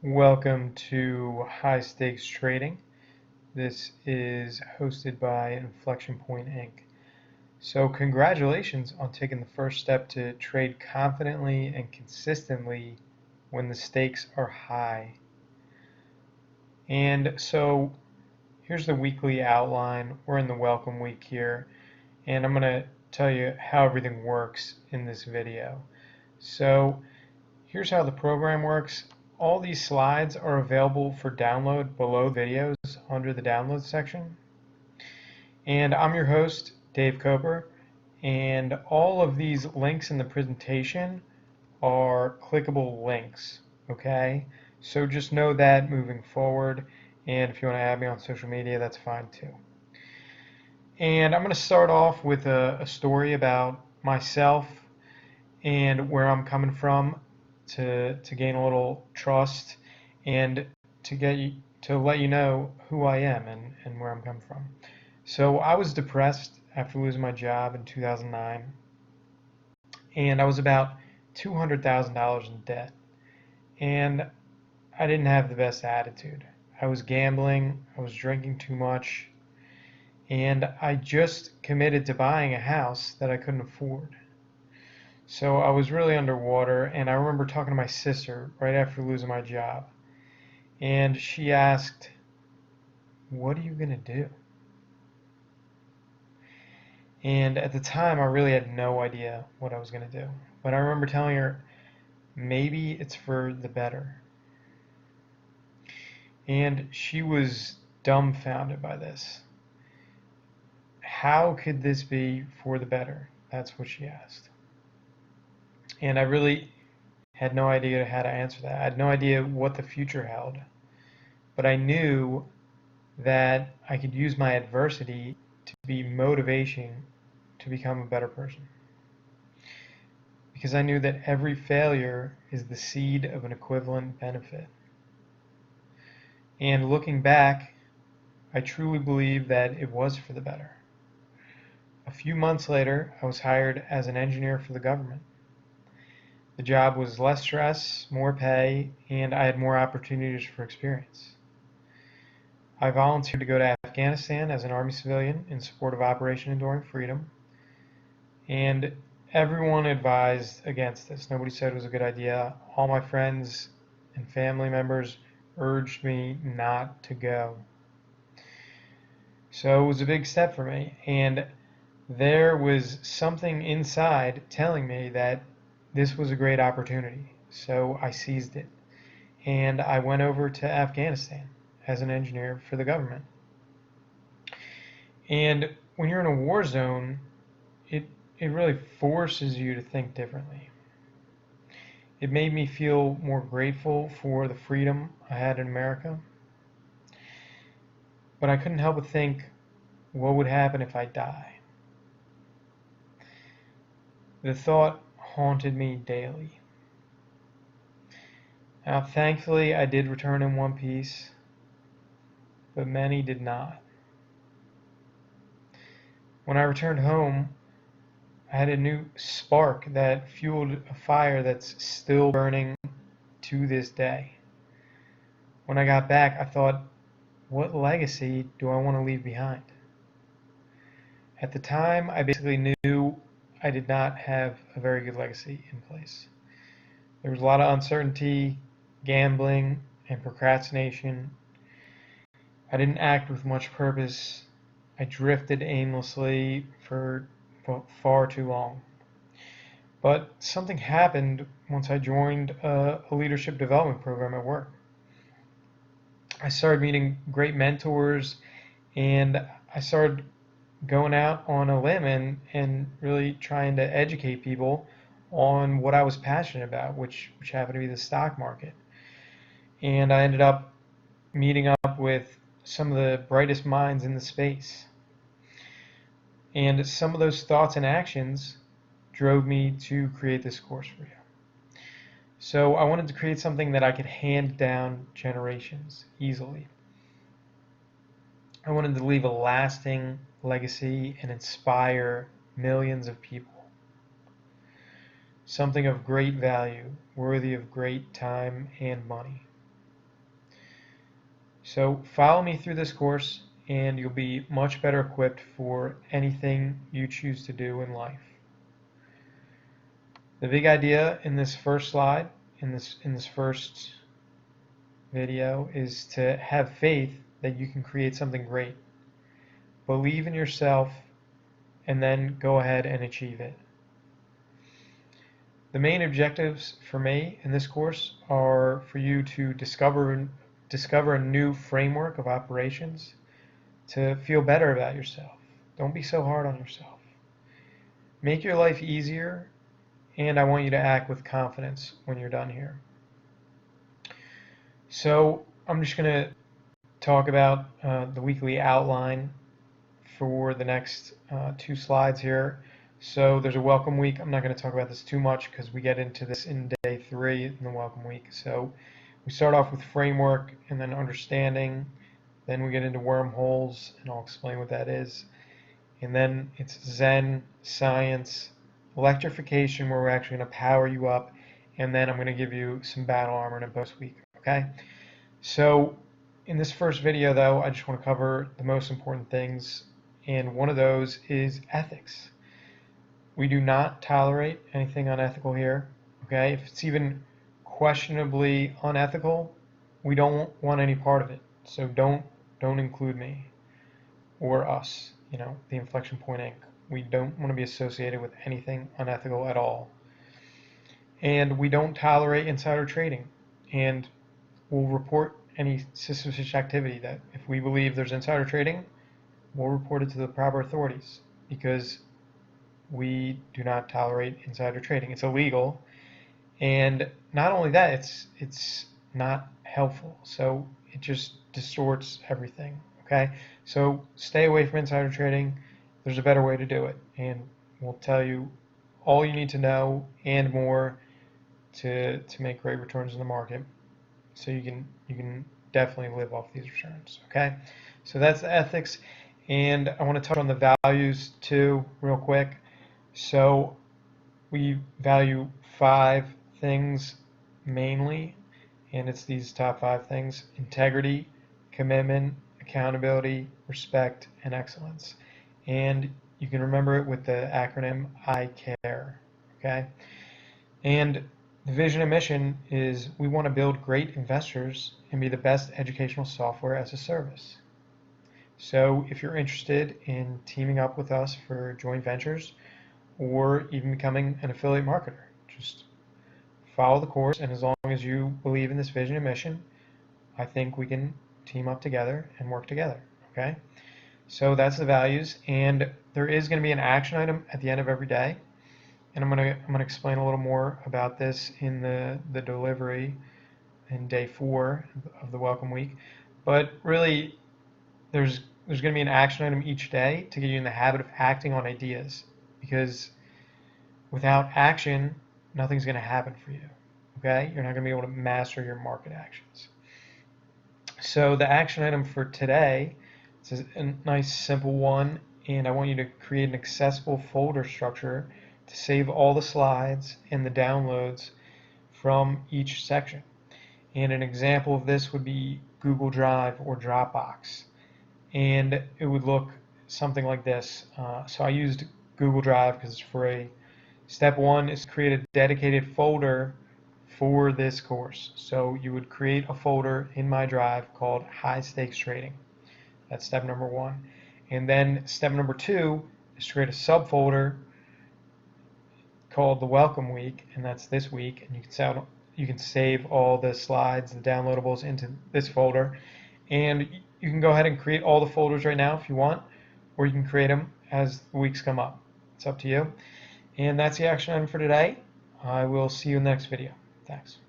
Welcome to High Stakes Trading. This is hosted by Inflection Point Inc. So, congratulations on taking the first step to trade confidently and consistently when the stakes are high. And so, here's the weekly outline. We're in the welcome week here, and I'm going to tell you how everything works in this video. So, here's how the program works. All these slides are available for download below videos under the download section. And I'm your host, Dave Coper, and all of these links in the presentation are clickable links, okay? So just know that moving forward, and if you want to add me on social media, that's fine too. And I'm going to start off with a story about myself and where I'm coming from to gain a little trust and to let you know who I am and where I'm coming from. So I was depressed after losing my job in 2009, and I was about $200,000 in debt, and I didn't have the best attitude. I was gambling, I was drinking too much, and I just committed to buying a house that I couldn't afford. So I was really underwater, and I remember talking to my sister right after losing my job. And she asked, "What are you going to do?" And at the time, I really had no idea what I was going to do. But I remember telling her, maybe it's for the better. And she was dumbfounded by this. How could this be for the better? That's what she asked. And I really had no idea how to answer that. I had no idea what the future held. But I knew that I could use my adversity to be motivation to become a better person. Because I knew that every failure is the seed of an equivalent benefit. And looking back, I truly believe that it was for the better. A few months later, I was hired as an engineer for the government. The job was less stress, more pay, and I had more opportunities for experience. I volunteered to go to Afghanistan as an Army civilian in support of Operation Enduring Freedom, and everyone advised against this. Nobody said it was a good idea. All my friends and family members urged me not to go. So it was a big step for me, and there was something inside telling me that this was a great opportunity. So I seized it, and I went over to Afghanistan as an engineer for the government. And when you're in a war zone, it really forces you to think differently. It made me feel more grateful for the freedom I had in America. But I couldn't help but think, what would happen if I die? The thought haunted me daily. Now, thankfully, I did return in one piece, but many did not. When I returned home, I had a new spark that fueled a fire that's still burning to this day. When I got back, I thought, what legacy do I want to leave behind? At the time, I basically knew I did not have a very good legacy in place. There was a lot of uncertainty, gambling, and procrastination. I didn't act with much purpose. I drifted aimlessly for far too long. But something happened once I joined a leadership development program at work. I started meeting great mentors, and I started going out on a limb and really trying to educate people on what I was passionate about, which happened to be the stock market. And I ended up meeting up with some of the brightest minds in the space. And some of those thoughts and actions drove me to create this course for you. So I wanted to create something that I could hand down generations easily. I wanted to leave a lasting legacy and inspire millions of people. Something of great value, worthy of great time and money. So follow me through this course and you'll be much better equipped for anything you choose to do in life. The big idea in this first slide, in this first video, is to have faith that you can create something great. Believe in yourself and then go ahead and achieve it. The main objectives for me in this course are for you to discover a new framework of operations, to feel better about yourself. Don't be so hard on yourself. Make your life easier, and I want you to act with confidence when you're done here. So I'm just going to talk about the weekly outline for the next 2 slides here. So there's a welcome week. I'm not going to talk about this too much because we get into this in day 3 in the welcome week. So we start off with framework and then understanding. Then we get into wormholes, and I'll explain what that is. And then it's Zen, science, electrification, where we're actually going to power you up. And then I'm going to give you some battle armor in a post week. Okay? So in this first video, though, I just want to cover the most important things. And one of those is ethics. We do not tolerate anything unethical here. Okay? If it's even questionably unethical, we don't want any part of it. So don't include me or us, the Inflection Point Inc. We don't want to be associated with anything unethical at all. And we don't tolerate insider trading. And we'll report any suspicious activity that if we believe there's insider trading, we'll report it to the proper authorities, because we do not tolerate insider trading. It's illegal. And not only that, it's not helpful. So it just distorts everything. Okay? So stay away from insider trading. There's a better way to do it, and we'll tell you all you need to know and more to make great returns in the market, so you can definitely live off these returns. Okay? So that's the ethics, and I want to touch on the values too real quick. So we value 5 things mainly, and it's these top 5 things: integrity, commitment, accountability, respect, and excellence. And you can remember it with the acronym I CARE. Okay? And the vision and mission is we want to build great investors and be the best educational software as a service. So if you're interested in teaming up with us for joint ventures or even becoming an affiliate marketer, just follow the course, and as long as you believe in this vision and mission, I think we can team up together and work together. Okay? So that's the values, and there is going to be an action item at the end of every day, and I'm going to explain a little more about this in the delivery in day 4 of the welcome week. But really, there's going to be an action item each day to get you in the habit of acting on ideas, because without action, nothing's going to happen for you. Okay? You're not going to be able to master your market actions. So the action item for today is a nice simple one, and I want you to create an accessible folder structure to save all the slides and the downloads from each section. And an example of this would be Google Drive or Dropbox. And it would look something like this. So I used Google Drive because it's free. Step 1 is to create a dedicated folder for this course. So you would create a folder in my drive called High Stakes Trading. That's step number 1. And then step number 2 is to create a subfolder called the Welcome Week, and that's this week. And you can save all the slides, the downloadables, into this folder. And you can go ahead and create all the folders right now if you want, or you can create them as the weeks come up. It's up to you. And that's the action item for today. I will see you in the next video. Thanks.